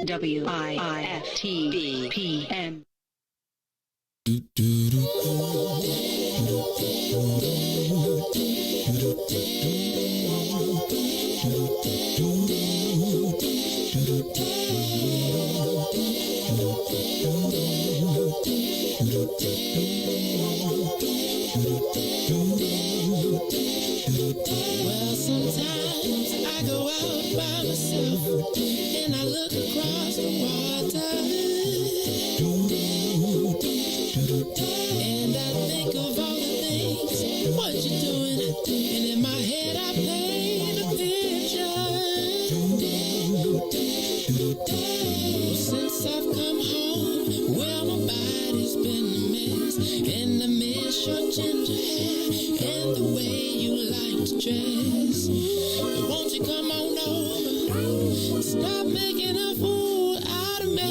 WIFTV PM. Well, sometimes I go out by myself and I look across the water and I think of all the things, what you're doing, and in my head I paint a picture. Since I've come home, well, my body's been a mess, and I miss your ginger hair and the way you like to dress. But won't you come on over? Stop making a fool out of me.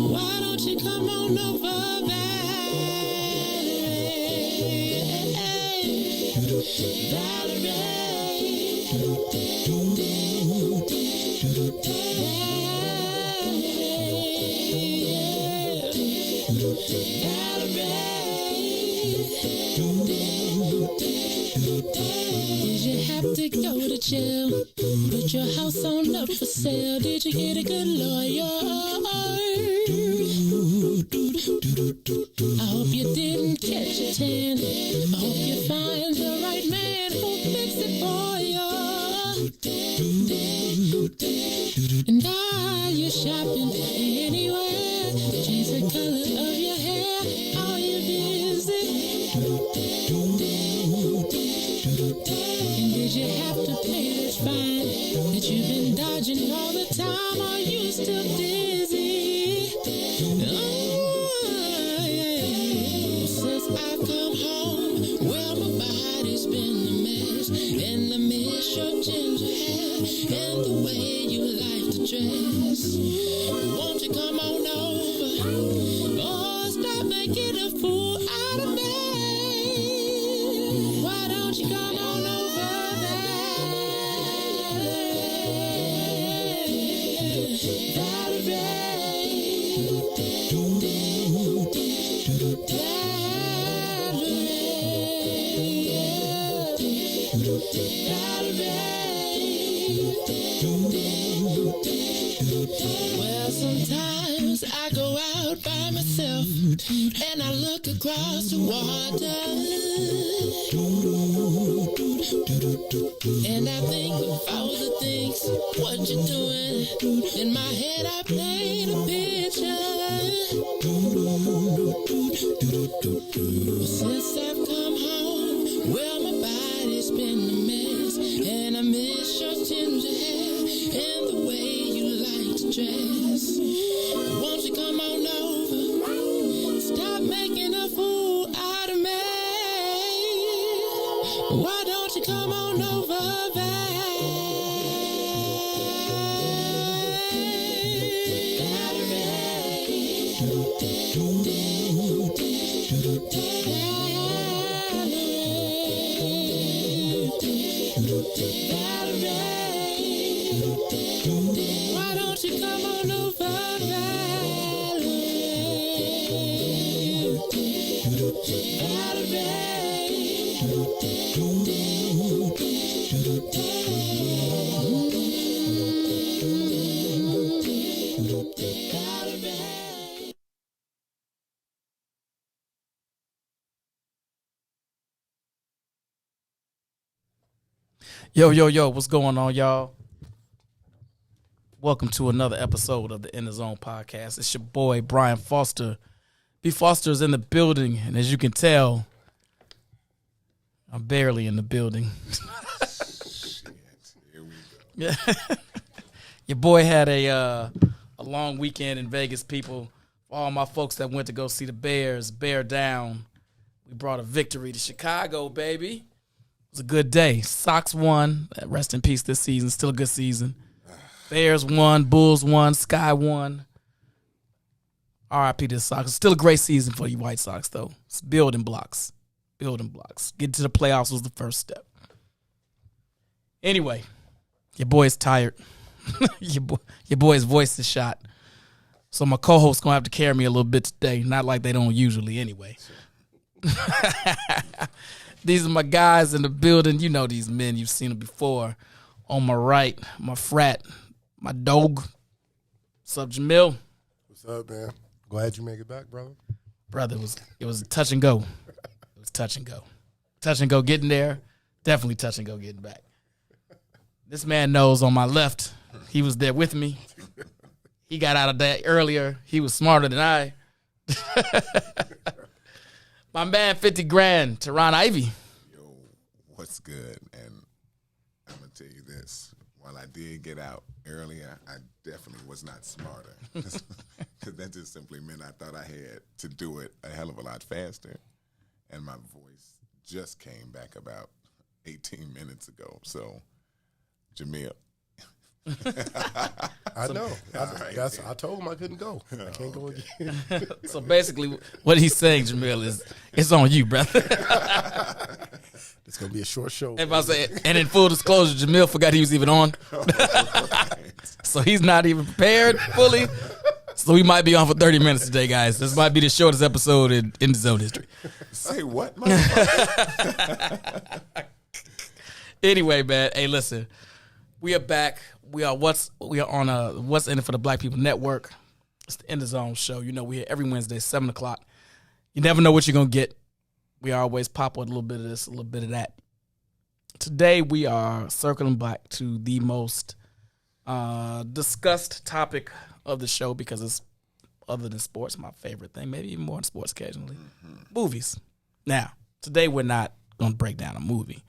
Why don't you come on over, Valerie? Did you have to go to jail? Put your house on up for sale? Did you get a good lawyer? I hope you didn't catch a tan. I hope you find the right man who'll fix it for you. And are you shopping anywhere? Change the color of your hair. Are you busy? And did you have to pay this fine that you've been dodging all the time? Are you still dizzy? Oh, yeah. Since I've come home, well, my body's been a mess, and I miss your ginger hair and the way you like to dress. Won't you come on over? Oh, stop making a fool out of me. Why don't you come on over there? Well, sometimes I go out by myself and I look across the water and I think of all the things, what you're doing. In my head I paint a picture. Since I've come home, well, my body's been a mess, and I miss your ginger hair and the way you like to dress. Won't you come on over? Stop making a fool out of me. Why don't you come on over, Why don't you come on over, Yo, what's going on, y'all? Welcome to another episode of the In the Zone podcast. It's your boy, Brian Foster. B. Foster is in the building, and as you can tell, I'm barely in the building. Shit, here we go. Your boy had a long weekend in Vegas, people. For all my folks that went to go see the Bears, bear down. We brought a victory to Chicago, baby. It was a good day. Sox won. Rest in peace this season. Still a good season. Bears won. Bulls won. Sky won. R.I.P. to the Sox. Still a great season for you White Sox, though. It's building blocks. Building blocks. Getting to the playoffs was the first step. Anyway, your boy is tired. your boy's voice is shot. So my co-host's going to have to carry me a little bit today. Not like they don't usually anyway. These are my guys in the building. You know these men. You've seen them before. On my right, my frat, my dog. What's up, Jamil? What's up, man? Glad you make it back, brother. Brother, it was touch and go. It was touch and go. Touch and go getting there. Definitely touch and go getting back. This man knows on my left. He was there with me. He got out of that earlier. He was smarter than I. My man, 50 grand, Teron Ivy. Yo, what's good? And I'm going to tell you this. While I did get out earlier, I definitely was not smarter. Because that just simply meant I thought I had to do it a hell of a lot faster. And my voice just came back about 18 minutes ago. So, Jamil. I know. I told him I couldn't go. I can't go again. So basically, what he's saying, Jamil, is it's on you, brother. It's gonna be a short show. If I say, and in full disclosure, Jamil forgot he was even on, so he's not even prepared fully. So we might be on for 30 minutes today, guys. This might be the shortest episode in the Zone history. Say what, motherfucker? Anyway, man. Hey, listen. We are back. We are on What's in It for the Black People Network. It's the In the Zone show. You know, we're here every Wednesday, 7 o'clock. You never know what you're going to get. We always pop with a little bit of this, a little bit of that. Today, we are circling back to the most discussed topic of the show because it's, other than sports, my favorite thing, maybe even more than sports occasionally, movies. Now, today we're not going to break down a movie.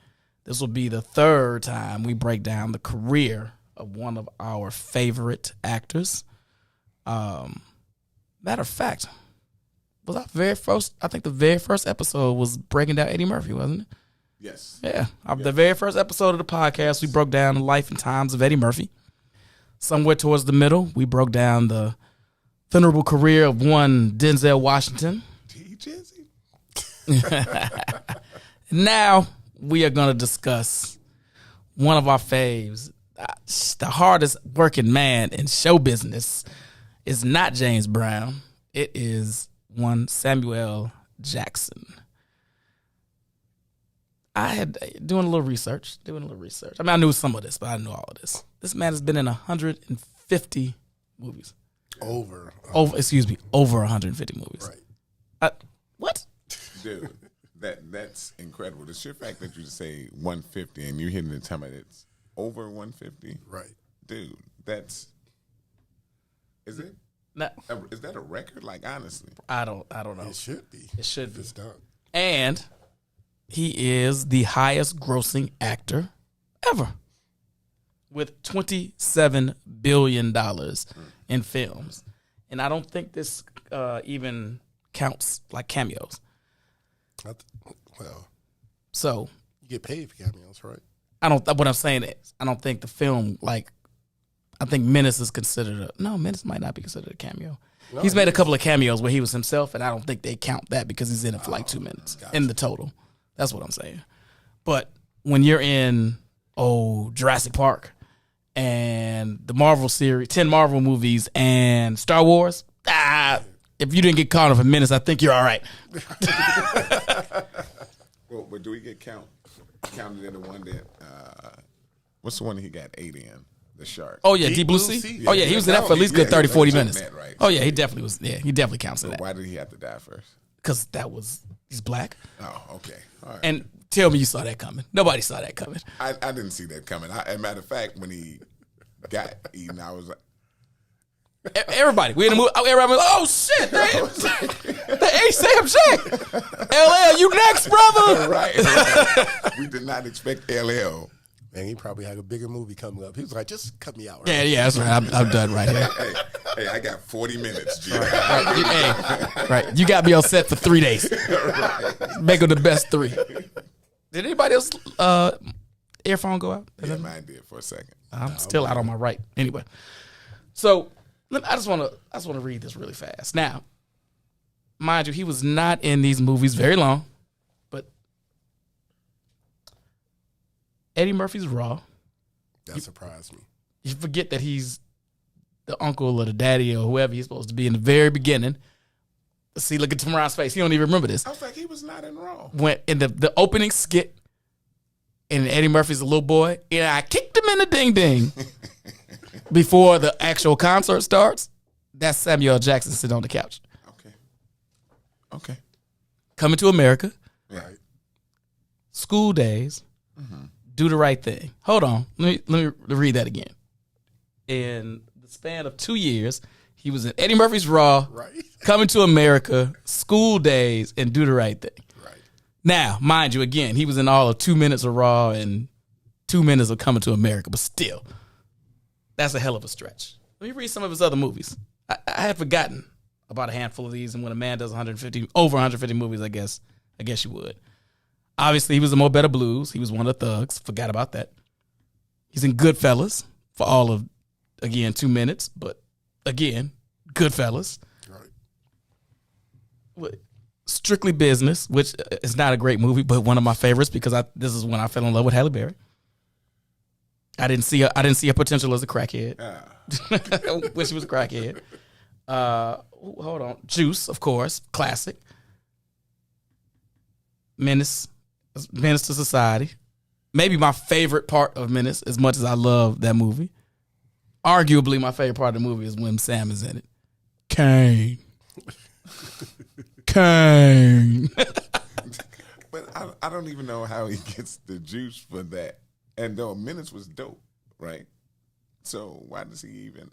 This will be the third time we break down the career of one of our favorite actors. Matter of fact, was our very first, I think the very first episode was breaking down Eddie Murphy, wasn't it? Yes. Yeah. The very first episode of the podcast, we broke down the life and times of Eddie Murphy. Somewhere towards the middle, we broke down the venerable career of one Denzel Washington. T-Jizzy. Now, we are going to discuss one of our faves. The hardest working man in show business is not James Brown. It is one Samuel Jackson. I had doing a little research. I mean, I knew some of this, but I didn't know all of this. This man has been in 150 movies. Over 150 movies. Right. What? Dude, that's incredible. The sheer fact that you say 150 and you're hitting the time that it's over 150. Right. Dude, is that a record? Like, honestly. I don't know. It should be. It should if be. it's done. And he is the highest grossing actor ever with $27 billion in films. And I don't think this even counts like cameos. Well, So you get paid for cameos, right? what I'm saying is, I don't think the film, like, I think Menace is considered Menace might not be considered a cameo. No, He's made a couple of cameos where he was himself, and I don't think they count that because he's in it for like 2 minutes in the total. That's what I'm saying. But when you're in, Jurassic Park and the Marvel series, 10 Marvel movies and Star Wars, if you didn't get caught up in Menace, I think you're all right. Well, but do we get counted in the one that, what's the one that he got 8 in? The Shark. Oh, yeah, Deep Deep Blue Blue Sea? Sea. Oh, yeah, he was in that for at least good 30, 40 minutes. That, right? Oh, yeah, he definitely was. Yeah, he definitely counts in that. Why did he have to die first? Because he's black. Oh, okay. All right. And tell me you saw that coming. Nobody saw that coming. I didn't see that coming. As a matter of fact, when he got eaten, I was like, Everybody. We in the movie. Everybody was like, oh, shit. Hey, Sam Jack. LL, you next, brother. right. We did not expect LL. Man, he probably had a bigger movie coming up. He was like, just cut me out. Right? Yeah, that's right. I'm done right here. Hey, I got 40 minutes, G. Right. You got me on set for 3 days. Make them the best 3. Did anybody else earphone go out? Yeah, mine did for a second. I'm still out on my right. Anyway, so I just want to read this really fast. Now, mind you, he was not in these movies very long, but Eddie Murphy's Raw. That surprised me. You forget that he's the uncle or the daddy or whoever he's supposed to be in the very beginning. See, look at Tamaran's face. He don't even remember this. I was like, he was not in Raw. When in the opening skit, and Eddie Murphy's a little boy, and I kicked him in the ding ding before the actual concert starts. That's Samuel L. Jackson sitting on the couch. Okay. Coming to America. Right. School days. Mm-hmm. Do the right thing. Hold on. Let me read that again. In the span of 2 years, he was in Eddie Murphy's Raw, Right. Coming to America, School Days, and Do the Right Thing. Right. Now, mind you, again, he was in all of 2 minutes of Raw and 2 minutes of Coming to America, but still, that's a hell of a stretch. Let me read some of his other movies. I had forgotten about a handful of these, and when a man does over 150 movies, I guess you would. Obviously, he was in Mo Better Blues. He was one of the thugs. Forgot about that. He's in Goodfellas for all of, again, 2 minutes, but again, Goodfellas. Right. What? Strictly Business, which is not a great movie, but one of my favorites because this is when I fell in love with Halle Berry. I didn't see her potential as a crackhead. When she was a crackhead. Hold on. Juice, of course, classic. Menace to Society. Maybe my favorite part of Menace, as much as I love that movie. Arguably, my favorite part of the movie is when Sam is in it. Kane. But I don't even know how he gets the juice for that. And though Menace was dope, right? So why does he even,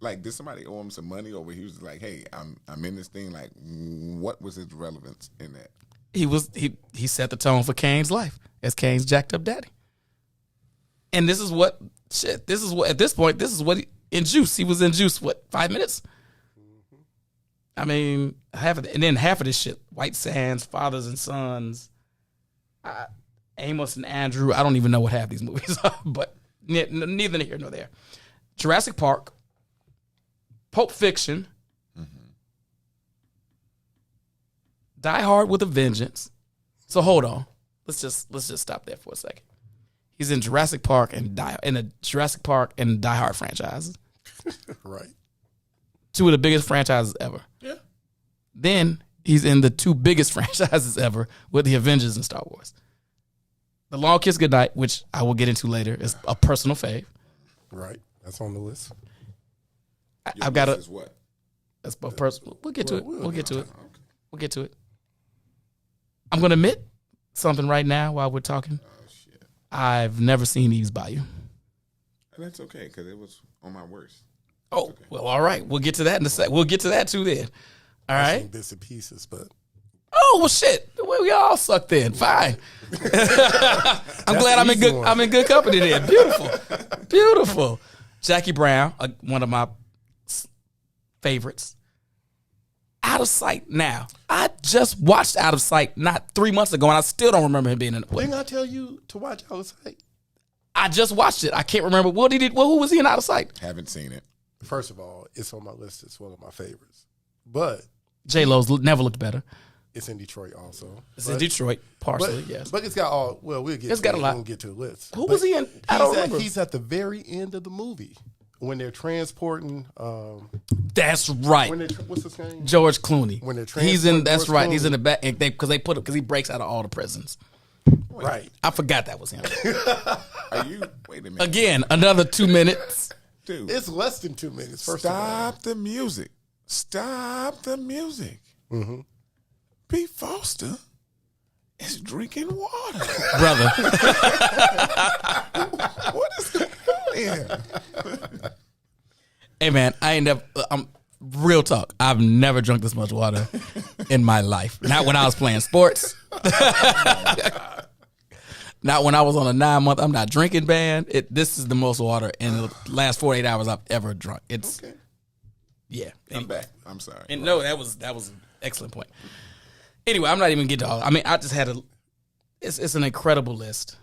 like, did somebody owe him some money, or he was like, hey, I'm in this thing? Like, what was his relevance in that? He set the tone for Kane's life as Kane's jacked up daddy. And this is what at this point, in Juice. He was in Juice, 5 minutes? I mean, half of this shit, White Sands, Fathers and Sons, Amos and Andrew. I don't even know what half these movies are, but neither here nor there. Jurassic Park, Pulp Fiction, Die Hard with a Vengeance. So hold on, let's just stop there for a second. He's in Jurassic Park and the Jurassic Park and Die Hard franchises. Right. Two of the biggest franchises ever. Yeah. Then he's in the two biggest franchises ever with the Avengers and Star Wars. The Long Kiss Goodnight, which I will get into later, is a personal fave. Right. That's on the list. I've got Is what? That's a personal. We'll get to it. We'll get to it. Okay. We'll get to it. I'm going to admit something right now while we're talking. Oh, shit. I've never seen Eve's Bayou. And that's okay, because it was on my worst. Oh, okay. well, all right. We'll get to that in a sec. We'll get to that too then. All I've right. seen bits and pieces, but Oh, well, shit. We all suck then. Fine. I'm glad I'm in good. one. I'm in good company then. Beautiful. Jackie Brown, one of my favorites. Out of Sight. Now, I just watched Out of Sight not 3 months ago, and I still don't remember him being in it. didn't I tell you to watch Out of Sight? I just watched it. I can't remember what he did. Well, who was he in Out of Sight? Haven't seen it. First of all, it's on my list. It's one of my favorites. But J Lo's never looked better. it's in Detroit also. It's in Detroit, partially. Yes. But it's got all, well, we'll get It's to got it. a lot. We'll get to the list. Who But was he in? I don't remember. He's at the very end of the movie when they're transporting, That's right. what's his name? George Clooney. When they're he's in. transporting That's George right. He's in Clooney. the back because he breaks out of all the prisons. Right. I forgot that was him. Are you? Wait a minute. Again, another 2 minutes. Dude, It's less than 2 minutes, first of all. stop the music. Stop the music. Mm-hmm. Pete Foster is drinking water. Brother. What is going on here? Hey man, I ain't never. Real talk. I've never drunk this much water in my life. Not when I was playing sports. Not when I was on a 9-month I'm not drinking ban. This is the most water in the last 48 hours I've ever drunk. It's Okay. yeah. I'm back. I'm sorry. And no, that was an excellent point. Anyway, I'm not even getting to all. I mean, I just had it's an incredible list,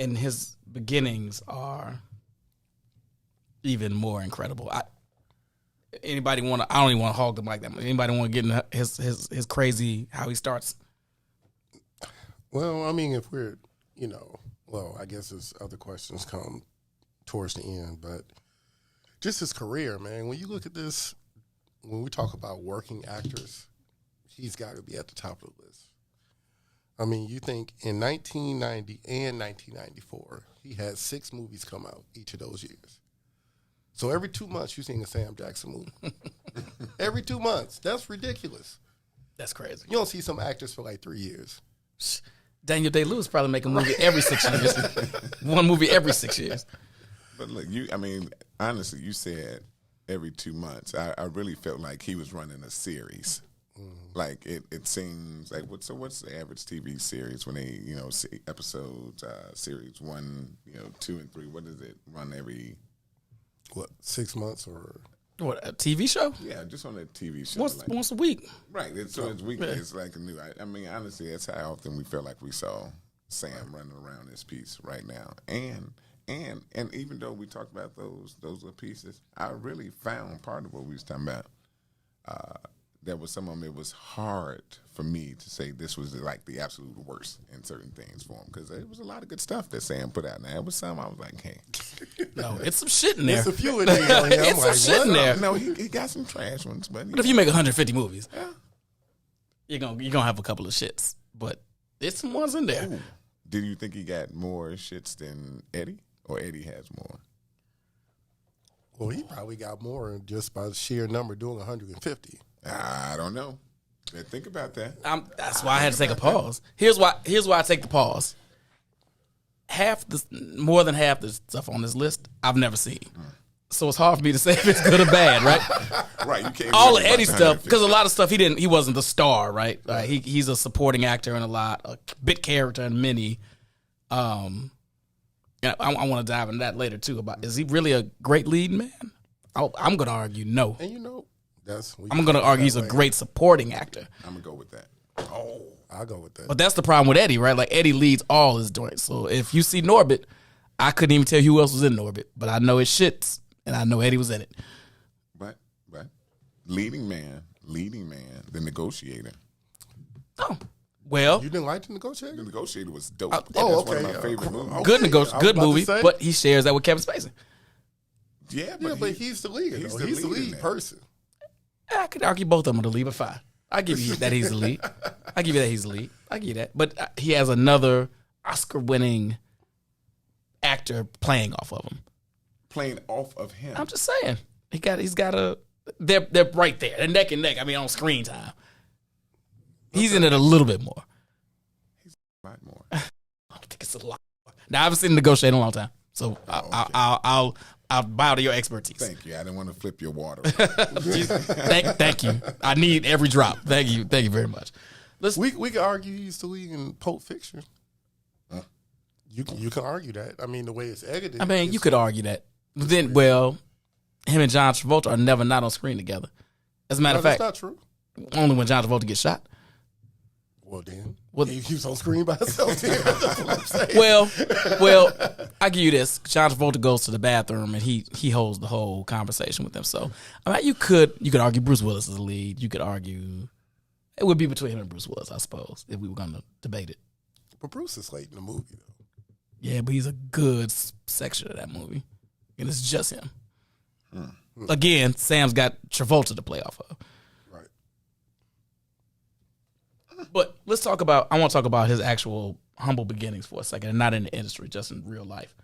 and his beginnings are even more incredible. Anybody want to? I don't even want to hog the mic that much. Anybody want to get into his crazy how he starts? Well, I mean, if we're, well, I guess as other questions come, towards the end. But just his career, man, when you look at this, when we talk about working actors, he's got to be at the top of the list. I mean, you think in 1990 and 1994, he had 6 movies come out each of those years. So every 2 months, you're seeing a Sam Jackson movie. Every 2 months. That's ridiculous. That's crazy. You don't see some actors for like 3 years. Daniel Day-Lewis probably make a movie every 6 years. One movie every 6 years. But look, honestly, you said every 2 months. I really felt like he was running a series. Like it seems like what's the average TV series when they see episodes series 1 2 and 3? What does it run every 6 months or what, a TV show? Yeah, just on a TV show. Once a week. Right. So it's weekly. It's like a new. I mean, honestly, that's how often we felt like we saw Sam running around this piece right now. And even though we talked about those little pieces, I really found part of what we was talking about. There was some of them. It was hard for me to say this was like the absolute worst in certain things for him because there was a lot of good stuff that Sam put out. Now there was some I was like, hey, no, it's some shit in there. It's a few in there. It's some shit in there. No, he got some trash ones, but if you make 150 movies, you're gonna have a couple of shits, but there's some ones in there. Ooh. Did you think he got more shits than Eddie, or Eddie has more? Well, he probably got more just by the sheer number doing 150. I don't know. Think about that. That's why I had to take a pause. Here's why I take the pause. More than half the stuff on this list I've never seen. So it's hard for me to say if it's good or bad, right? Right. You can't. All the Eddie stuff, because a lot of stuff he wasn't the star, right? He's a supporting actor in a lot, a bit character in many. I want to dive into that later too. About is he really a great lead man? I'm going to argue no. And I'm going to argue he's a great supporting actor. I'm going to go with that. Oh, I'll go with that. But that's the problem with Eddie, right? Like Eddie leads all his joints. So if you see Norbit, I couldn't even tell you who else was in Norbit, but I know it shits, and I know Eddie was in it. But leading man, the Negotiator. Oh, well, you didn't like The Negotiator? The Negotiator was dope. Okay. One of my favorite movies. Good movie, but he shares that with Kevin Spacey. Yeah, but he's the leader. He's the lead person. I could argue both of them are the lead, but fine. I give you that he's the lead. I give you that. But he has another Oscar-winning actor playing off of him. Playing off of him. I'm just saying. He's got a. They're right there. They're neck and neck. I mean, on screen time. He's in it a little bit more. He's a lot more. I don't think it's a lot more. Now I haven't seen him negotiate in a long time, so I'll bow to your expertise. Thank you. I didn't want to flip your water. Thank you. I need every drop. Thank you very much. We can argue he's the lead in Pulp Fiction. Huh? You can argue that. I mean, the way it's edited. I mean, you could argue that. But then, well, him and John Travolta are never not on screen together. As a matter of fact, that's not true. Only when John Travolta gets shot. Well, then he was on screen by himself. Well, I give you this. John Travolta goes to the bathroom and he holds the whole conversation with them. So, I mean, you could argue Bruce Willis is the lead. You could argue it would be between him and Bruce Willis, I suppose, if we were going to debate it. But Bruce is late in the movie, though. Yeah, but he's a good section of that movie, and it's just him. Again, Sam's got Travolta to play off of. Right. But I want to talk about his actual humble beginnings for a second, and not in the industry, just in real life.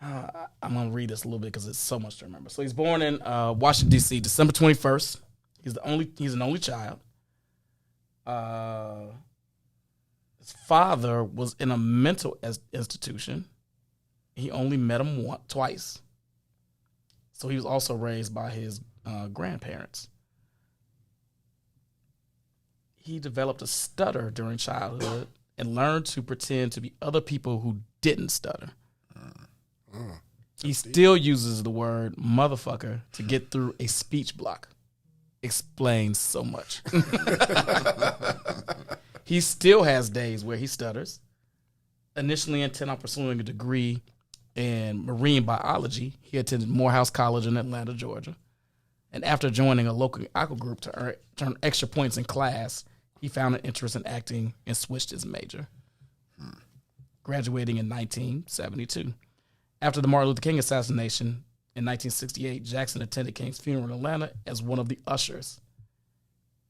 I'm going to read this a little bit because it's so much to remember. So he's born in Washington, D.C., December 21st. He's an only child. His father was in a mental institution. He only met him twice. So he was also raised by his grandparents. He developed a stutter during childhood and learned to pretend to be other people who didn't stutter. He still uses the word motherfucker to get through a speech block. Explains so much. He still has days where he stutters. Initially intent on pursuing a degree in marine biology, he attended Morehouse College in Atlanta, Georgia. And after joining a local aqua group to earn extra points in class, he found an interest in acting and switched his major. Graduating in 1972. After the Martin Luther King assassination in 1968, Jackson attended King's funeral in Atlanta as one of the ushers.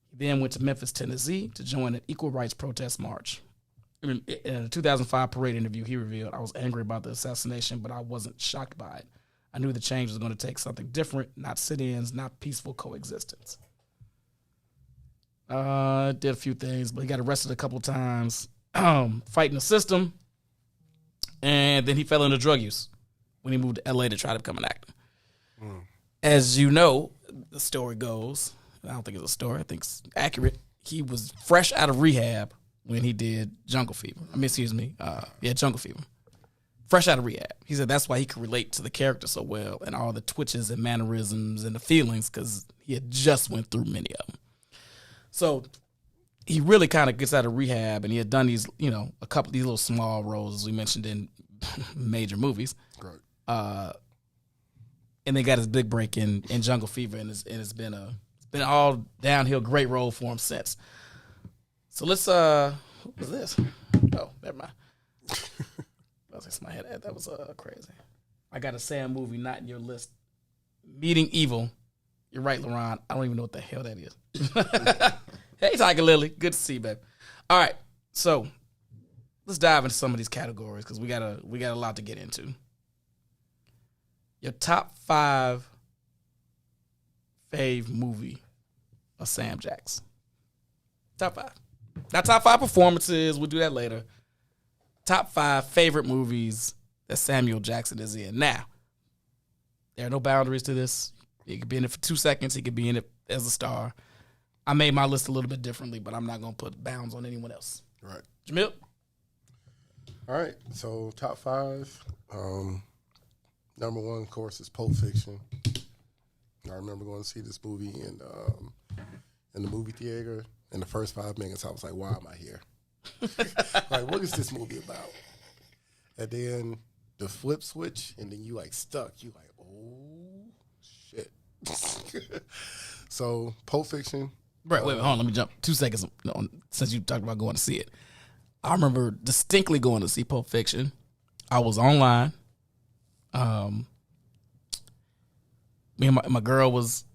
He then went to Memphis, Tennessee to join an equal rights protest march. In a 2005 parade interview, he revealed, "I was angry about the assassination, but I wasn't shocked by it. I knew the change was going to take something different, not sit-ins, not peaceful coexistence." Did a few things, but he got arrested a couple times, fighting the system, and then he fell into drug use when he moved to LA to try to become an actor. As you know, the story goes, I don't think it's a story, I think it's accurate. He was fresh out of rehab when he did Jungle Fever. Jungle Fever. Fresh out of rehab. He said that's why he could relate to the character so well and all the twitches and mannerisms and the feelings because he had just went through many of them. So he really kind of gets out of rehab, and he had done these, a couple of these little small roles, as we mentioned, in major movies. Right. And they got his big break in Jungle Fever, and it's been all downhill. Great role for him since. So let's what was this? Oh, never mind. That was my head. That was crazy. I got a Sam movie not in your list. Meeting Evil. You're right, LaRon. I don't even know what the hell that is. Hey, Tiger Lily. Good to see you, baby. All right, so let's dive into some of these categories because we got a lot to get into. Your top 5 fave movie of Sam Jackson. Top 5. Not top 5 performances. We'll do that later. Top 5 favorite movies that Samuel Jackson is in. Now, there are no boundaries to this. He could be in it for 2 seconds. He could be in it as a star. I made my list a little bit differently, but I'm not going to put bounds on anyone else. Right. Jamil? All right. So top 5. Number 1, of course, is Pulp Fiction. I remember going to see this movie in the movie theater. In the first 5 minutes, I was like, why am I here? Like, what is this movie about? And then the flip switch, and then you stuck. You oh shit. So Pulp Fiction. Right, wait, hold on. Let me jump 2 seconds since you talked about going to see it. I remember distinctly going to see Pulp Fiction. I was online. Me and my girl was,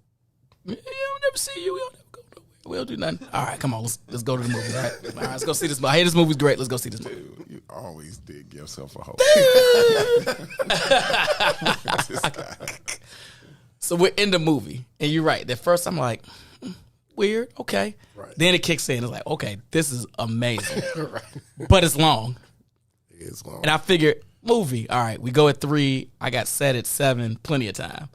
I'll never see you. We'll never go nowhere. We'll do nothing. All right, come on. Let's go to the movie. All right, let's go see this movie. I hear this movie's great. Let's go see this movie. Dude, you always did give yourself a hope. So we're in the movie, and you're right. At first, I'm like, weird, okay. Right. Then it kicks in. It's like, okay, this is amazing. Right. But it's long. It is long. And I figured, movie, all right, we go at 3. I got set at 7, plenty of time.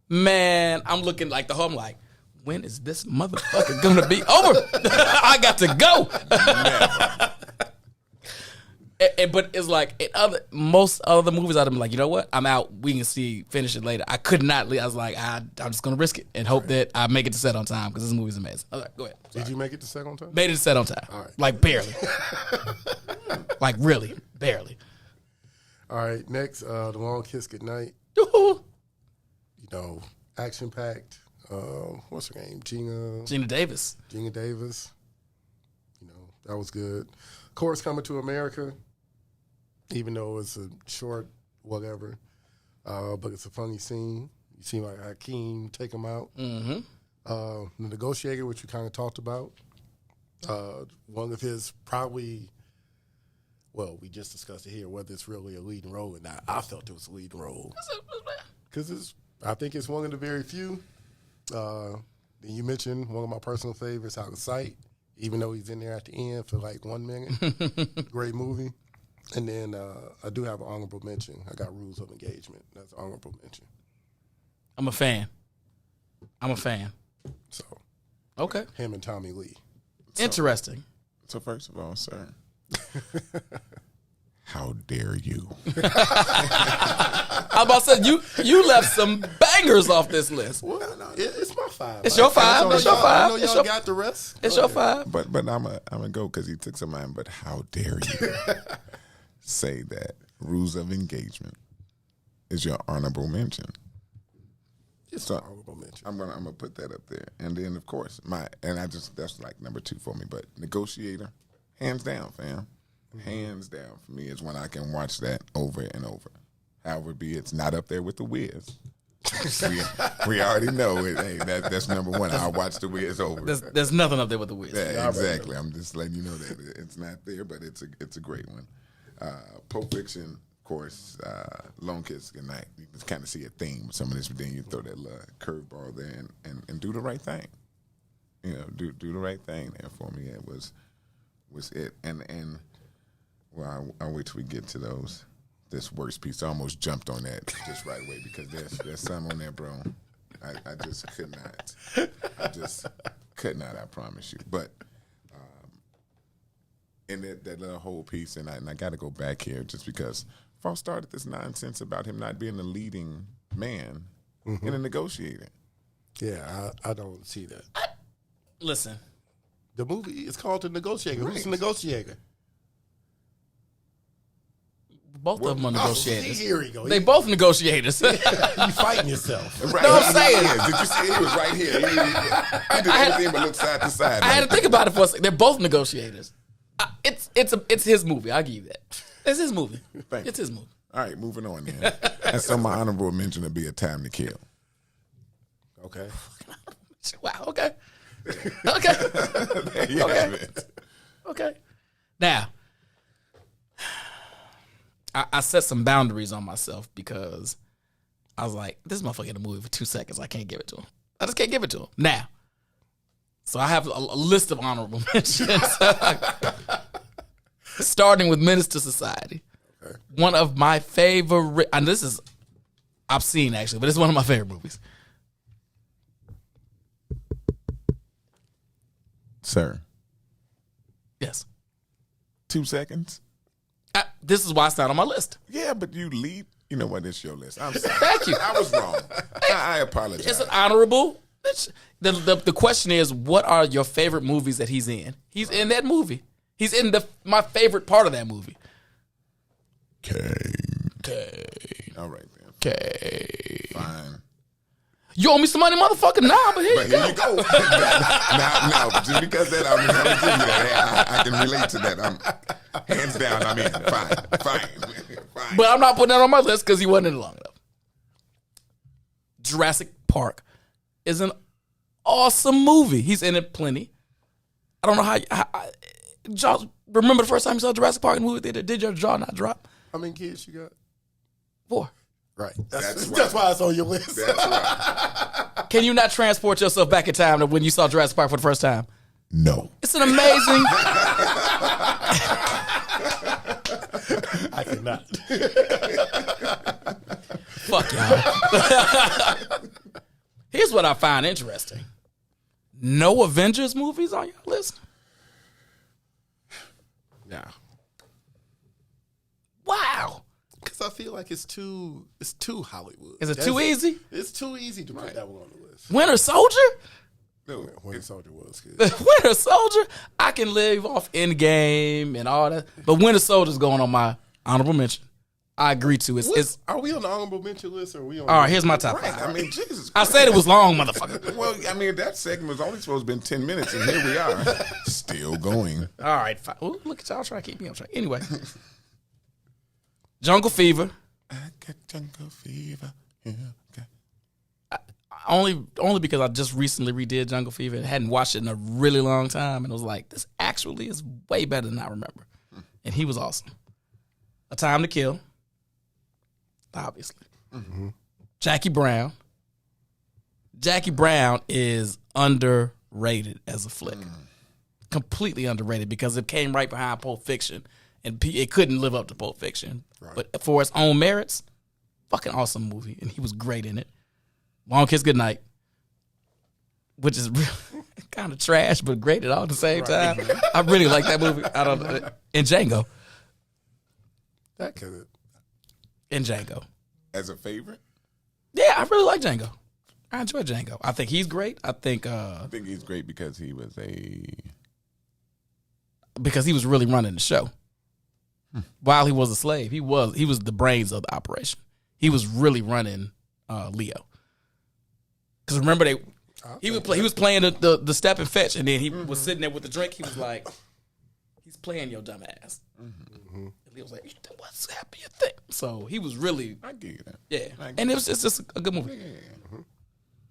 Man, I'm looking like the whole, I'm like, when is this motherfucker going to be over? I got to go. But it's like most other movies, I'd be like, you know what? I'm out. We can finish it later. I could not leave. I was like, I'm just going to risk it and hope that I make it to set on time because this movie's amazing. All right, go ahead. Did you make it to set on time? Made it to set on time. All right. Like barely. Like really, barely. All right, next, The Long Kiss Goodnight. Action-packed. What's her name? Gina Davis. Gina Davis. That was good. Of course, Coming to America, even though it's a short whatever, but it's a funny scene. You see like Hakeem take him out. Mm-hmm. The Negotiator, which we kind of talked about. One of his probably, well, we just discussed it here, whether it's really a leading role or not. I felt it was a leading role. Because I think it's one of the very few. You mentioned one of my personal favorites, Out of Sight, even though he's in there at the end for like 1 minute. Great movie. And then I do have an honorable mention. I got Rules of Engagement. That's an honorable mention. I'm a fan. So, Okay. him and Tommy Lee. Interesting. So first of all, sir, how dare you? I was about to say, you left some bangers off this list. Well, no, it's my 5. It's your 5. It's your 5. I know It's y'all got the rest. It's Go your ahead. 5. But I'm a go because he took some of mine. But how dare you say that Rules of Engagement is your honorable mention? It's So, an honorable mention. I'm gonna put that up there, and then of course that's like number 2 for me. But Negotiator, hands down, fam, hands down for me is when I can watch that over and over. However, it's not up there with The Wiz. we already know it. Hey, that's number one. I'll watch The Wiz over. There's nothing up there with The Wiz. Yeah, exactly. I'm just letting you know that it's not there, but it's a great one. Pulp Fiction, of course. Long Kiss Goodnight. You can kind of see a theme with some of this, but then you throw that little curveball there and do the right thing. You know, do the right thing there for me. It was it. And well, I'll wait till we get to those. This worst piece, I almost jumped on that just right away because there's some on there, bro. I just could not. I promise you. But in that little whole piece, and I got to go back here just because Falk started this nonsense about him not being the leading man in a negotiator. Yeah, I don't see that. Listen, The movie is called The Negotiator. Right. Who's the negotiator? both of them are negotiators. Here we go. They both negotiators. You fighting yourself. Right. No, I'm saying. Did you see? He was right here. He did everything but look side to side. I had to think about it for a second. They're both negotiators. It's his movie. I'll give you that. It's his movie. Thank It's his movie. All right, moving on then. And so my honorable mention would be A Time to Kill. Okay. Wow. Okay. Okay. There you have it. Okay. Now, I set some boundaries on myself because I was like, this motherfucker in the movie for 2 seconds. I can't give it to him. I just can't give it to him. Now, so I have a list of honorable mentions. Starting with Menace to Society. Okay. One of my favorite, and this is obscene actually, but it's one of my favorite movies. Sir, Yes. 2 seconds? This is why it's not on my list. Yeah, but you lead. You know what? It's your list. I'm sorry. Thank you. I was wrong. I apologize. It's an honorable. The question is, what are your favorite movies that he's in? He's in that movie. He's in my favorite part of that movie. Okay. All right, then. Okay. Fine. You owe me some money, motherfucker. Nah, but here But you here you go. now, just because that, I'm going to give you that. I can relate to that. Hands down, I'm in. Fine. But I'm not putting that on my list because he wasn't in it long enough. Jurassic Park is an awesome movie. He's in it plenty. I don't know how y'all remember the first time you saw Jurassic Park in the movie theater? Did your jaw not drop? How many kids you got? 4. Right. That's right. That's why it's on your list. That's right. Can you not transport yourself back in time to when you saw Jurassic Park for the first time? No. It's an amazing. I cannot. Fuck y'all. Here's what I find interesting. No Avengers movies on your list? Yeah. Wow. Because I feel like it's too Hollywood. Is it too easy? It's too easy to put that one on the list. Winter Soldier? No. Winter Soldier was good. Winter Soldier? I can live off Endgame and all that. But Winter Soldier's going on my honorable mention. I agree to it. It's Are we on the honorable mention list or are we on? all right, here's my top Right. 5. I mean, Jesus I Christ. said it was long, motherfucker. Well, I mean, that segment was only supposed to be 10 minutes, and here we are. Still going. All right, fine. Ooh, look at y'all trying to keep me on track. Anyway. Jungle Fever. I got jungle fever. Yeah, okay. Only because I just recently redid Jungle Fever and hadn't watched it in a really long time, and I was like, this actually is way better than I remember. And he was awesome. A Time to Kill, obviously. Mm-hmm. Jackie Brown. Jackie Brown is underrated as a flick. Completely underrated because it came right behind Pulp Fiction, and it couldn't live up to Pulp Fiction. Right. But for its own merits, fucking awesome movie, and he was great in it. Long Kiss Goodnight, which is kind of trash, but great at all at the same time. I really like that movie. I don't know. And Django. That could. And Django. As a favorite? Yeah, I really like Django. I enjoy Django. I think he's great. I think I think he's great because he was really running the show. While he was a slave, he was the brains of the operation. He was really running Leo. Because remember he was playing the step and fetch, and then he was sitting there with the drink. He was like, he's playing your dumb ass. He was like, what's happier thing? So he was really, I give you that. yeah. I get And it's just a good movie. Yeah.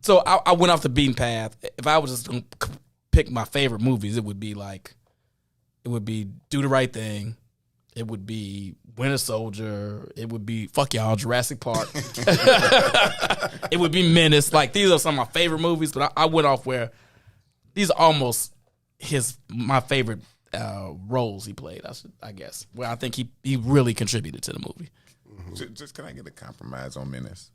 So I went off the beaten path. If I was just going to pick my favorite movies, it would be Do the Right Thing. It would be Winter Soldier. It would be, fuck y'all, Jurassic Park. It would be Menace. Like, these are some of my favorite movies, but I went off where these are almost my favorite roles he played, I guess, where I think he really contributed to the movie. Just can I get a compromise on Menace?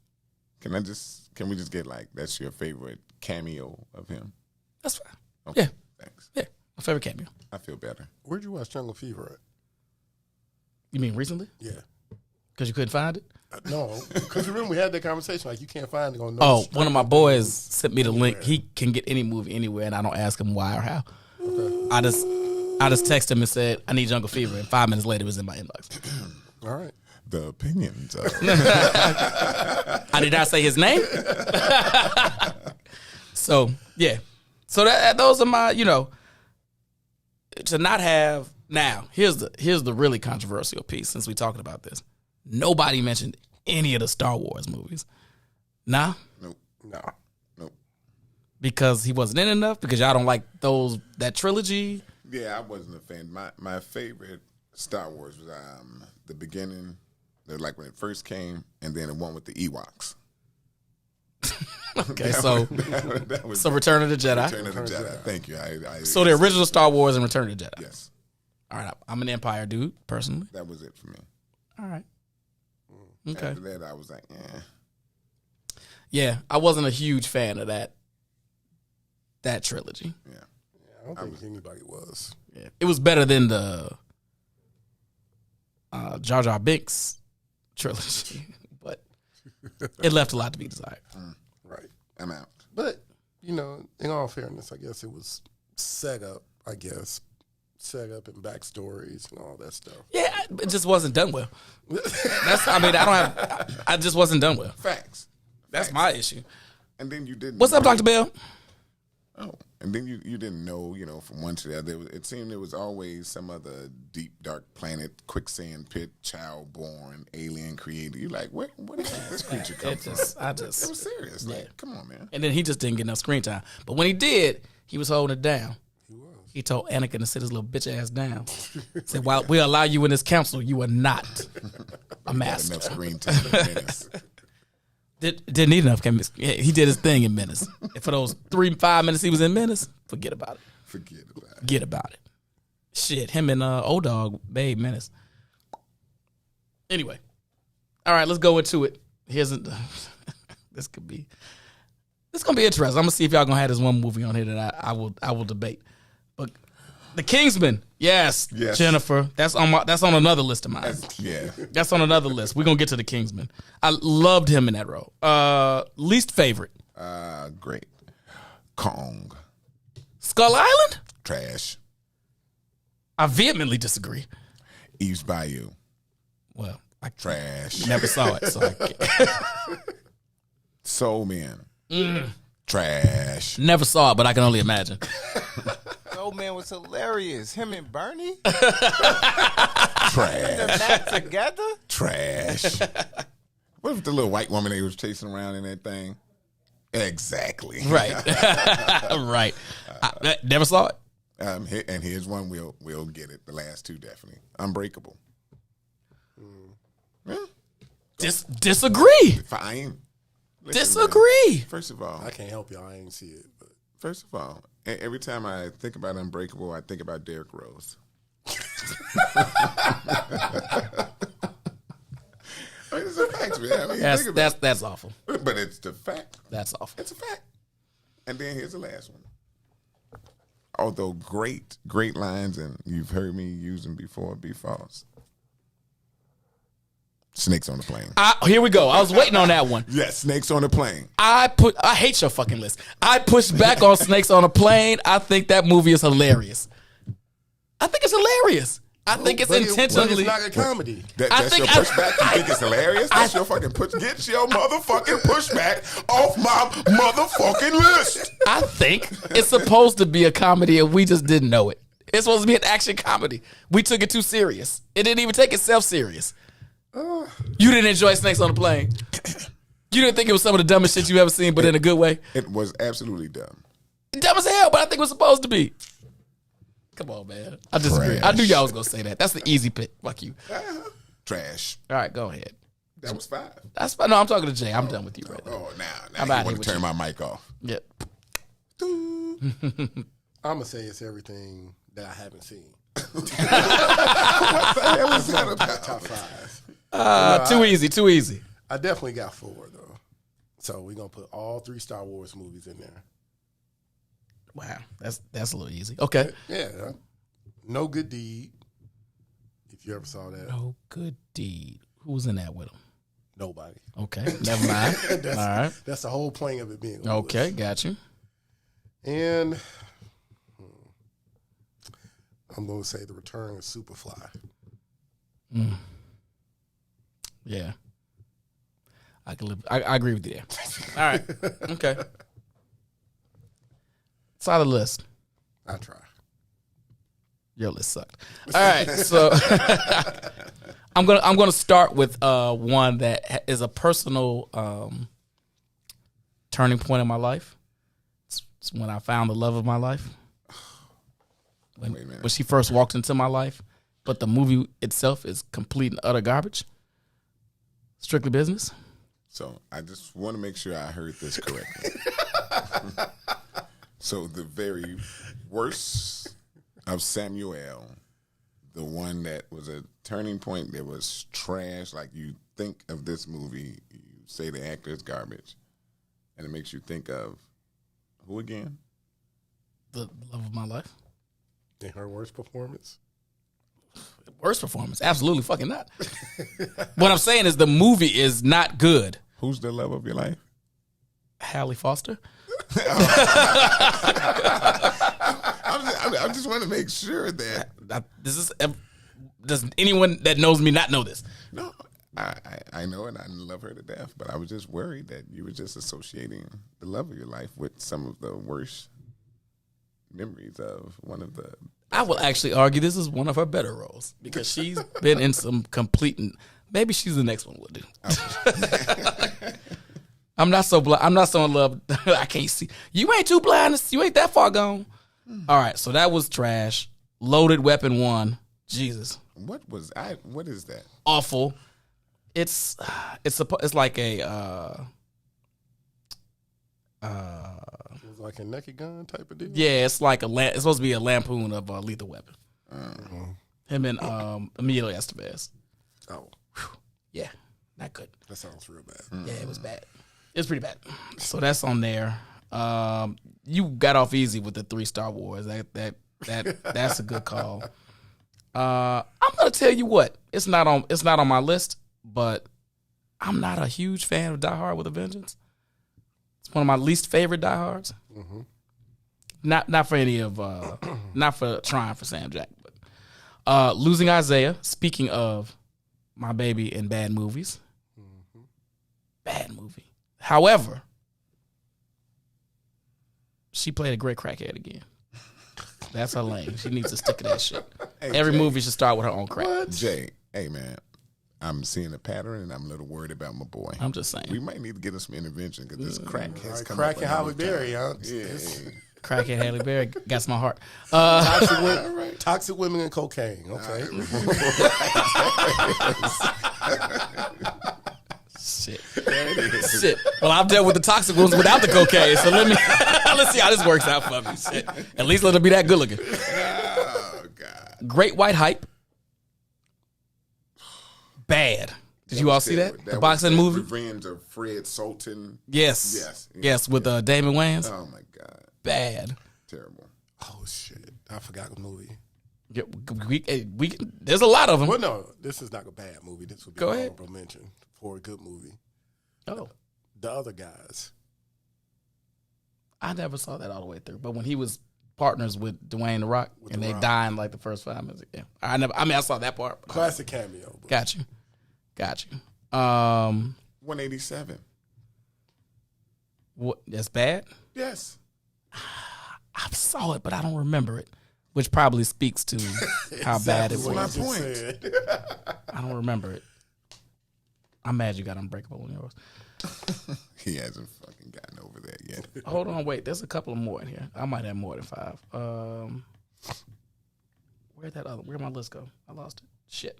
Can we just get like, that's your favorite cameo of him? That's fine. Okay, Yeah. thanks. Yeah, my favorite cameo. I feel better. Where'd you watch Jungle Fever at? You mean recently? Yeah. Because you couldn't find it? No, because remember we had that conversation. Like, you can't find it on no. Oh, one of my boys sent me the link. He can get any movie anywhere, and I don't ask him why or how. Okay. I just texted him and said, I need Jungle Fever, and 5 minutes later it was in my inbox. All right. The opinions of I did not say his name. So, yeah. So those are my, to not have. Now, here's the really controversial piece since we're talking about this. Nobody mentioned any of the Star Wars movies. Nah? Nope. Nope. Because he wasn't in enough? Because y'all don't like that trilogy? Yeah, I wasn't a fan. My favorite Star Wars was the beginning, like when it first came, and then the one with the Ewoks. Okay, that was Return of the Jedi. Return of the Jedi. Thank you. So the original Star Wars and Return of the Jedi. Yes. All right, I'm an Empire dude, personally. That was it for me. All right. Okay. After that, I was like, Yeah, I wasn't a huge fan of that trilogy. Yeah. I don't think anybody was. Yeah, it was better than the Jar Jar Binks trilogy, but it left a lot to be desired. Right. I'm out. But, in all fairness, I guess it was set up, and backstories and all that stuff. Yeah, it just wasn't done well. I just wasn't done well. Facts. That's my issue. And then you didn't. What's up, Dr. Bell? Oh, and then you didn't know, from one to the other. It seemed there was always some other deep, dark planet, quicksand pit, child born, alien created. You're like, where did this creature come from? It was serious. Yeah. Like, come on, man. And then he just didn't get enough screen time. But when he did, he was holding it down. He told Anakin to sit his little bitch ass down. Said, while we allow you in this council, you are not a master. Enough screen time in Menace. Didn't need enough. He did his thing in Menace. And for those 3-5 minutes he was in Menace, forget about it. Forget about it. Shit, him and old dog made Menace. Anyway, all right, let's go into it. This gonna be interesting. I'm gonna see if y'all gonna have this one movie on here that I will debate. But The Kingsman, yes, Jennifer. That's on another list of mine. That's on another list. We're gonna get to The Kingsman. I loved him in that role. Least favorite. Great. Kong. Skull Island? Trash. I vehemently disagree. Eve's Bayou. Well, I trash. Never saw it, so I can't. Soul Men. Trash. Never saw it, but I can only imagine. Soul Man was hilarious. Him and Bernie. Trash. They're not together. Trash. What if the little white woman they was chasing around in that thing? Exactly. Right. Right. I never saw it. And here's one we'll get it. The last two definitely. Unbreakable. Yeah. Disagree. Fine. Listen, Disagree. Man, first of all, I can't help y'all. I ain't see it. But first of all, every time I think about Unbreakable, I think about Derrick Rose. I mean, it's a fact, man. I mean, that's awful. But it's the fact. That's awful. It's a fact. And then here's the last one. Although great lines, and you've heard me use them before, be false. Snakes on the Plane. Here we go. I was waiting on that one. Yes, Snakes on the Plane. I hate your fucking list. I pushed back on Snakes on a Plane. I think that movie is hilarious. I think it's hilarious. I think it's intentionally. It's not a comedy. That's your pushback? You think it's hilarious? That's your fucking push. Get your motherfucking pushback off my motherfucking list. I think it's supposed to be a comedy and we just didn't know it. It's supposed to be an action comedy. We took it too serious. It didn't even take itself serious. You didn't enjoy Snakes on the Plane. You didn't think it was some of the dumbest shit you ever seen, but in a good way. It was absolutely dumb. Dumb as hell, but I think it was supposed to be. Come on, man. I disagree. I knew y'all was gonna say that. That's the easy pick. Fuck you. Trash. All right, go ahead. That was 5. That's fine. No, I'm talking to Jay. I'm done with you right now. Oh, now I'm you outta here want to with turn you. my mic off. Yep. I'm gonna say it's everything that I haven't seen. That was not My top 5. Too easy. Too easy. I definitely got 4 though. So we're gonna put all 3 Star Wars movies in there. Wow, that's a little easy. Okay. Yeah. No Good Deed. If you ever saw that. No Good Deed. Who was in that with him? Nobody. Okay, never mind. All right. That's the whole point of it being on the Okay, list. got you. And I'm going to say The Return of Superfly. Yeah. I can live. I agree with you there. All right. Okay. Solid list. I try. Your list sucked. All right, so I'm gonna start with one that is a personal turning point in my life. It's when I found the love of my life. Wait a minute. When she first walked into my life, but the movie itself is complete and utter garbage. Strictly Business. So I just want to make sure I heard this correctly. So the very worst of Samuel, the one that was a turning point that was trash, like you think of this movie, you say the actor is garbage, and it makes you think of who again? The love of my life. In her worst performance? Worst performance? Absolutely fucking not. What I'm saying is the movie is not good. Who's the love of your life? Hallie Foster. I just want to make sure that Does anyone that knows me not know this? no, I know it. I love her to death, but I was just worried that you were just associating the love of your life with some of the worst memories of one of the. I will actually argue this is one of her better roles because she's been in some complete. Maybe she's the next one we'll do. I'm not so blind. I'm not so in love. I can't see. You ain't too blind. You ain't that far gone. All right, so that was trash. Loaded Weapon 1. Jesus, What is that? awful. It's like a It was like a Naked Gun type of deal? yeah. It's like it's supposed to be a lampoon of Lethal Weapon. Him and Emilio Estevez. Oh, Yeah, not good. that sounds real bad. Yeah, it was bad. It was pretty bad. So that's on there. You got off easy with the 3 Star Wars. That's a good call. I'm gonna tell you what. It's not on my list, but I'm not a huge fan of Die Hard with a Vengeance. It's one of my least favorite Die Hards. Mm-hmm. Not for any of not for trying for Sam Jack, but Losing Isaiah. Speaking of my baby in bad movies, bad movie. However, she played a great crackhead again. That's her lane. She needs to stick to that shit. Hey, Every Jay. movie should start with her own crack. Jay, hey man, I'm seeing a pattern and I'm a little worried about my boy. I'm just saying. We might need to get him some intervention because this crack has Right, come Crack up and a Halle number of Berry, times. huh? Yeah. Crackhead Halle Berry got my heart. Toxic women and cocaine. Okay. Shit. Shit. Well, I've dealt with the toxic ones without the cocaine, so let's see how this works out for me. Shit. At least let her be that good looking. Oh God. Great White Hype. Bad. Did you all see that? The boxing movie? Revenge of Fred Sultan. Yes. Yes. With Damon Wayans. Oh my God. Bad. Terrible. Oh shit! I forgot the movie. Yeah, there's a lot of them. Well, no, this is not a bad movie. This would be Go an ahead. honorable mention for a good movie. Oh, The Other Guys. I never saw that all the way through. But when he was partners with Dwayne The Rock and The they Rock. died in like the first 5 minutes. Yeah, I saw that part. Classic cameo. But Got you. 187. What? That's bad. Yes. I saw it, but I don't remember it. which probably speaks to how bad it Exactly what was. you my just point. said. I don't remember it. I'm mad you got Unbreakable on yours. He hasn't fucking gotten over that yet. Hold on, wait. There's a couple of more in here. I might have more than 5. Where'd my list go? I lost it. Shit.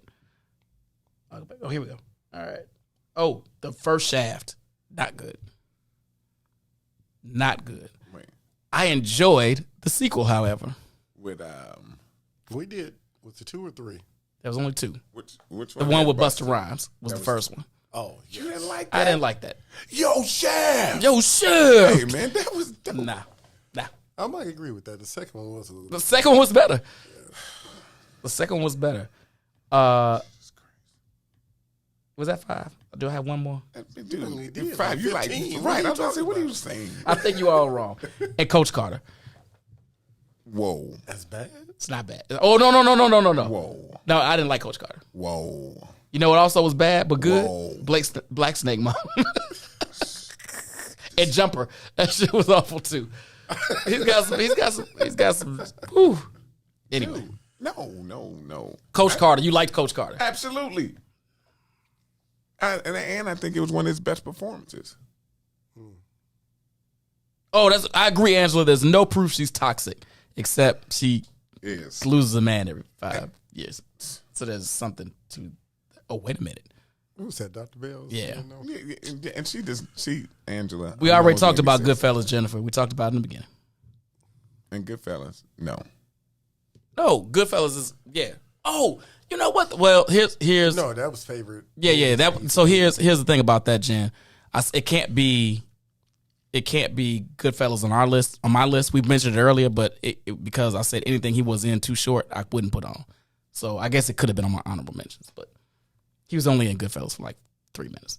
I'll go back. Oh, here we go. All right. Oh, the first Shaft. Not good. Not good. Wait, I enjoyed the sequel, however. with We did. Was it 2 or 3? There was only 2. which The one? one had with Busta Rhymes was the was- first one. Oh, You yes. didn't like I that? didn't like that. Yo, Shaft. Yo, shit. Hey man, that was dope. Nah. I might agree with that. The second one was a little. The second one was better. The second one was better. Was that 5? Do I have one more? Dude, did, 5. You like 15. right? I was What are you about to say, what are talking you saying? I think you all wrong. And Coach Carter. Whoa, That's bad. It's not bad. Oh, no. whoa, No, I didn't like Coach Carter. whoa. You know what also was bad but good? Whoa. Black Snake Mom. And Jumper. That shit was awful too. He's got some. Whew. Anyway, No. Coach Carter. You liked Coach Carter. Absolutely. And I think it was one of his best performances. Oh, I agree, Angela. There's no proof she's toxic, except she Yes. loses a man every 5 years. So there's something to. Oh, wait a minute. Who was that, Dr. Bell? Yeah. Yeah, and Angela. We I already know talked maybe about said- Goodfellas, Jennifer. We talked about it in the beginning. And Goodfellas, no. No, Goodfellas is Oh, you know what? Well, here's No, that was favorite. yeah. So here's the thing about that, Jen. It can't be Goodfellas on my list. We mentioned it earlier, but because I said anything he was in too short, I wouldn't put on. So I guess it could have been on my honorable mentions, but he was only in Goodfellas for like 3 minutes,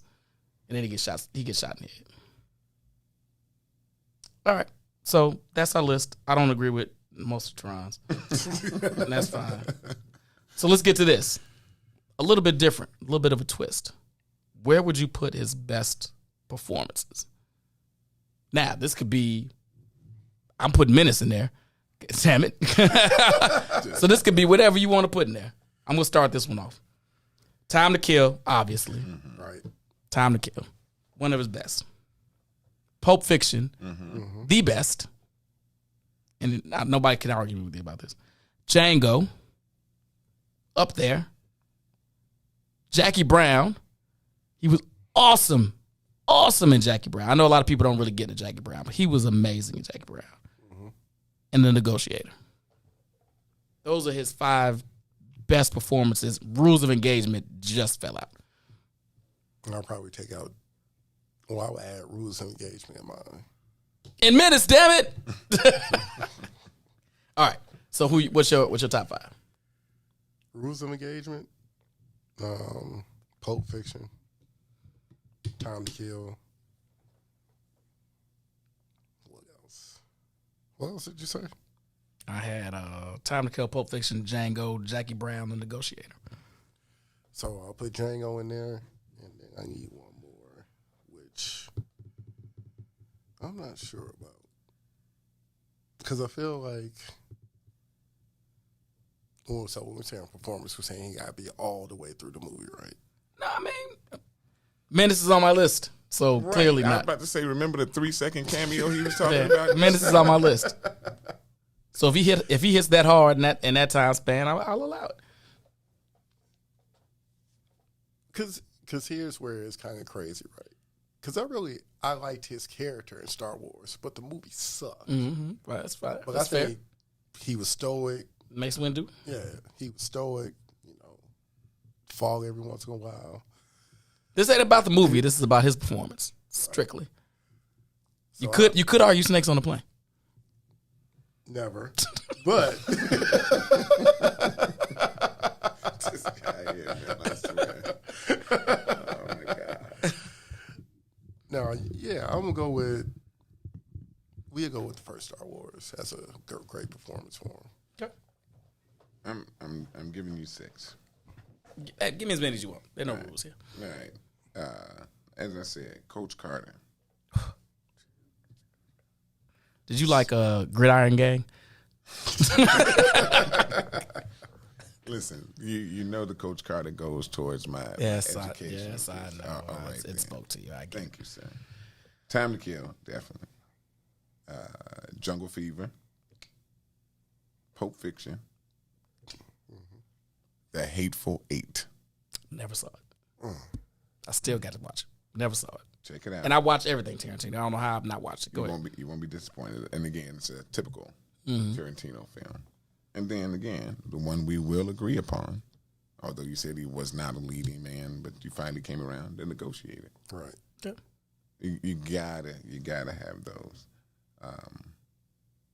and then he gets shot in the head. All right, so that's our list. I don't agree with most of Tron's, and that's fine. So let's get to this. A little bit different, a little bit of a twist. Where would you put his best performances? Now, this could be, I'm putting Menace in there. Damn it. So this could be whatever you want to put in there. I'm going to start this one off. Time to Kill, obviously. Right. Time to Kill. One of his best. Pulp Fiction, the best. And nobody can argue with you about this. Django, up there. Jackie Brown, he was awesome in Jackie Brown. I know a lot of people don't really get into Jackie Brown, but he was amazing in Jackie Brown. And The Negotiator. Those are his 5 best performances. Rules of Engagement just fell out. And I'll probably take out. Well, I would add Rules of Engagement in mine. In minutes, damn it. All right. So what's your top 5? Rules of Engagement, Pulp Fiction, Time to Kill. What else did you say? I had Time to Kill, Pulp Fiction, Django, Jackie Brown, The Negotiator. So I'll put Django in there, and then I need one more, which I'm not sure about. Because I feel like, so when we're saying performance, we're saying he got to be all the way through the movie, right? No, I mean, Menace is on my list, so clearly I was not. about to say, remember the 3-second cameo he was talking Yeah, about? Menace is on my list. So if he hits that hard in that time span, I'll allow it. Because here's where it's kind of crazy, right? Because I liked his character in Star Wars, but the movie sucked. Mm-hmm. Right, that's fine. But That's I fair. think he was stoic. Mace Windu. Yeah, he was stoic. Fall every once in a while. This ain't about the movie. This is about his performance, strictly. So You could argue Snakes on the Plane. Never. But This guy here, man, I swear. Oh my God. no, yeah, I'm gonna go with. We'll go with the first Star Wars as a great performance for him. Okay. I'm giving you 6. Hey, give me as many as you want. There are no rules here. All right. As I said, Coach Carter. Did you like Gridiron Gang? Listen, you know the Coach Carter goes towards my education. Yes, I know. All right, it then. spoke to you. I get Thank you, sir. Time to Kill, definitely. Jungle Fever. Pulp Fiction. The Hateful Eight. Never saw it. I still got to watch it. Never saw it. Check it out. And I watch everything Tarantino. I don't know how I've not watched it. Go ahead. You won't be disappointed. And again, it's a typical Tarantino film. And then again, the one we will agree upon, although you said he was not a leading man, but you finally came around, The Negotiator. Right. Yeah. You gotta have those.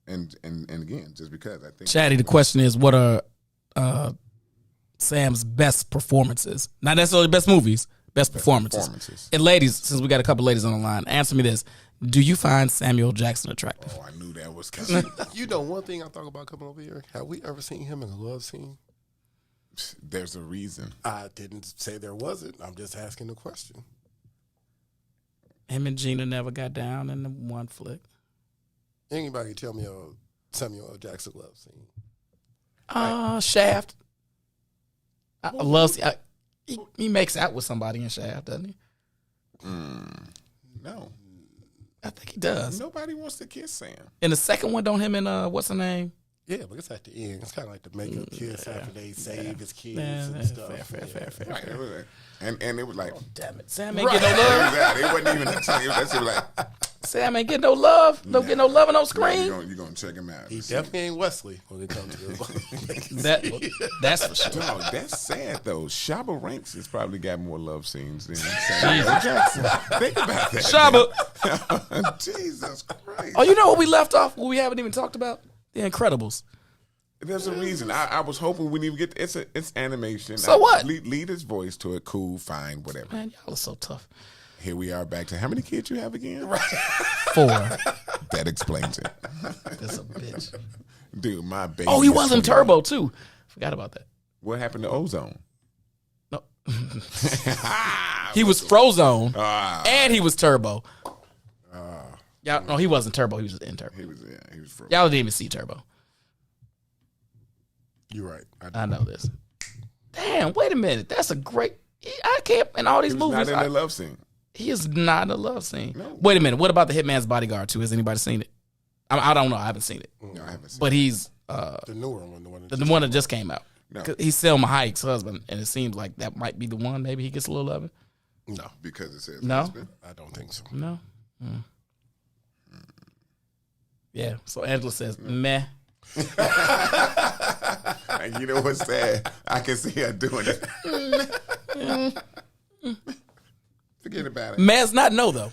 And again, just because I think Chatty, the question is, what are Sam's best performances? Not necessarily best movies, best performances. And ladies, since we got a couple ladies on the line, answer me this. Do you find Samuel Jackson attractive? Oh, I knew that was coming. You know, one thing I thought about coming over here, have we ever seen him in a love scene? There's a reason. I didn't say there wasn't. I'm just asking the question. Him and Gina never got down in the one flick. Anybody tell me a Samuel L. Jackson love scene? Shaft. I love. He makes out with somebody in Shaft, doesn't he? No. I think he does. Nobody wants to kiss Sam. In the second one, don't him and what's her name? Yeah, but it's at the end. It's kind of like the makeup kiss after they save his kids Yeah, and stuff. Fair. Right. It was like, and it was like, Damn it, Sam ain't getting no love. exactly. It wasn't even a tongue. It was like, Sam ain't getting no love. Don't get no love on no screen. you're gonna check him out. He definitely ain't Wesley when it comes to That's for sure. Dog, that's sad though. Shabba Ranks has probably got more love scenes than Samuel L. Jackson. Think about that. Shabba. Jesus Christ. Oh, you know what we left off? What we haven't even talked about? The Incredibles. There's a reason. I was hoping we didn't get it's animation. So what? Lead his voice to it. Cool, fine, whatever. Man, y'all are so tough. Here we are back to how many kids you have again? 4. That explains it. That's a bitch. Dude, my baby. Oh, he was in Turbo too. Forgot about that. What happened to Ozone? No. He was Frozone and he was Turbo. Y'all, no, he wasn't Turbo. He was just in Turbo. He was frozen. Y'all didn't even see Turbo. You're right. I know this. Damn, wait a minute. That's a great. I can't. In all these He was movies, not in the love scene. he is not in a love scene. No. Wait a minute. What about the Hitman's Bodyguard 2? Has anybody seen it? I don't know. I haven't seen it. No, I haven't seen But he's The newer one, the one that the one that just came out. No. 'Cause he's Selma Hayek's husband, and it seems like that might be the one. Maybe he gets a little loving. No, it because it says No? husband. I don't think so. No. Yeah. So Angela says, meh. And you know what's sad? I can see her doing it. Forget about it. Meh's not no though.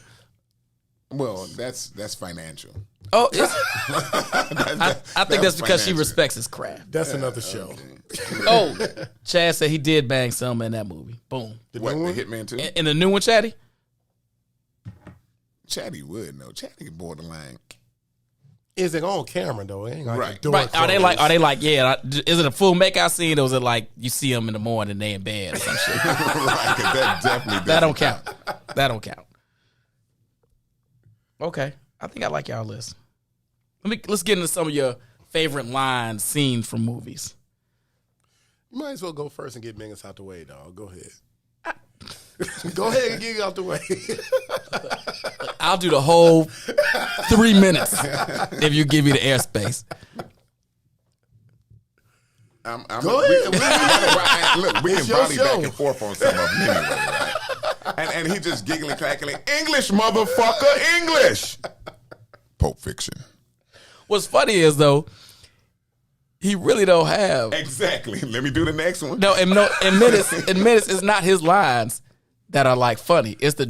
Well, that's financial. Oh, I think that's because she financial. respects his craft. That's another show. Oh, Chad said he did bang Selma in that movie. Boom. What, new the one? Hitman too? In the new one, Chatty? Chatty would know. Chatty borderline. Is it on camera though? It ain't like Right. the door Right. Are they closed. like, yeah, is it a full makeout scene or is it like you see them in the morning and they in bed or some shit? Right, 'cause that definitely That don't doesn't count. That don't count. Okay. I think I like y'all list. Let's get into some of your favorite lines, scenes from movies. You might as well go first and get Mingus out the way, dog. Go ahead. Go ahead and get it out the way. I'll do the whole 3 minutes if you give me the airspace. Go ahead. Look, we It's can your volley back show. and forth on some of them anyway, right? And he just giggling, cackling, English, motherfucker, English. Pulp Fiction. What's funny is though, he really don't have Exactly. Let me do the next one. in minutes it's not his lines that are like funny. It's the